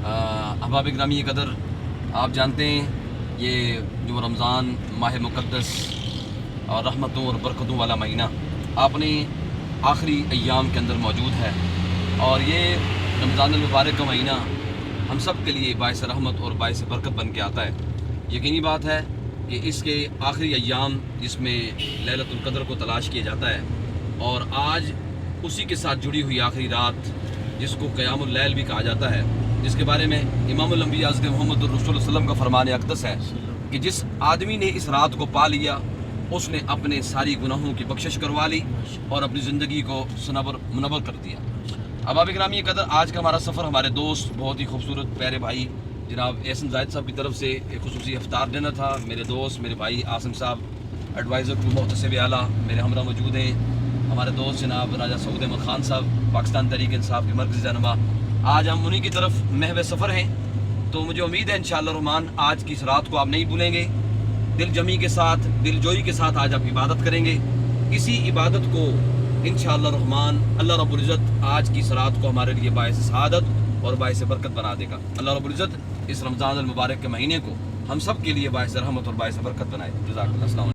अहबाब ग्रामी कदर, आप जानते हैं ये जो रमज़ान माह मुक़द्दस और रहमतों और बरकतों वाला महीना अपने आखिरी अय्याम के अंदर मौजूद है और ये रमज़ान मुबारक का महीना हम सब के लिए बाइस रहमत और बाइस बरकत बन के आता है। यकीनी बात है कि इसके आखिरी अय्याम जिसमें लैलतुल क़द्र को तलाश किया जाता है और आज उसी के साथ जुड़ी हुई आखिरी रात जिसको क़यामुल लैल भी कहा जाता है, जिसके बारे में इमामुल अंबिया हज़रत मोहम्मद रसूलुल्लाह सल्लल्लाहु अलैहि वसल्लम का फरमान अक़दस है कि जिस आदमी ने इस रात को पा लिया उसने अपने सारी गुनाहों की बख्शिश करवा ली और अपनी ज़िंदगी को मुनव्वर कर दिया। अहबाब ग्रामी कदर, आज का हमारा सफ़र हमारे दोस्त बहुत ही खूबसूरत प्यारे भाई जनाब एहसन ज़ाहिद साहब की तरफ से एक खुसूसी इफ्तार डिनर था। मेरे दोस्त मेरे भाई आसिम साहब एडवाइज़र टू मुहतसिब आला मेरे हमरा मौजूद हैं। हमारे दोस्त जनाब राजा सऊद अहमद खान साहब पाकिस्तान तहरीक इंसाफ के मरकज़ी रहनुमा, आज हम उन्हीं की तरफ महव सफ़र हैं। तो मुझे उम्मीद है इंशाअल्लाह रहमान आज की इस रात को आप नहीं भूलेंगे। दिल जमी के साथ, दिल जोई के साथ आज आप इबादत करेंगे। इसी इबादत को इंशाअल्लाह रहमान अल्लाह रब्बुल इज़्ज़त आज की इस रात को हमारे लिए बाइस सआदत और बाइस बरकत बना देगा। अल्लाह रब्बुल इज़्ज़त इस रमज़ान मुबारक के महीने को हम सब के लिए बाइस रहमत और बाइस बरकत बनाए। जज़ाकल्लाह।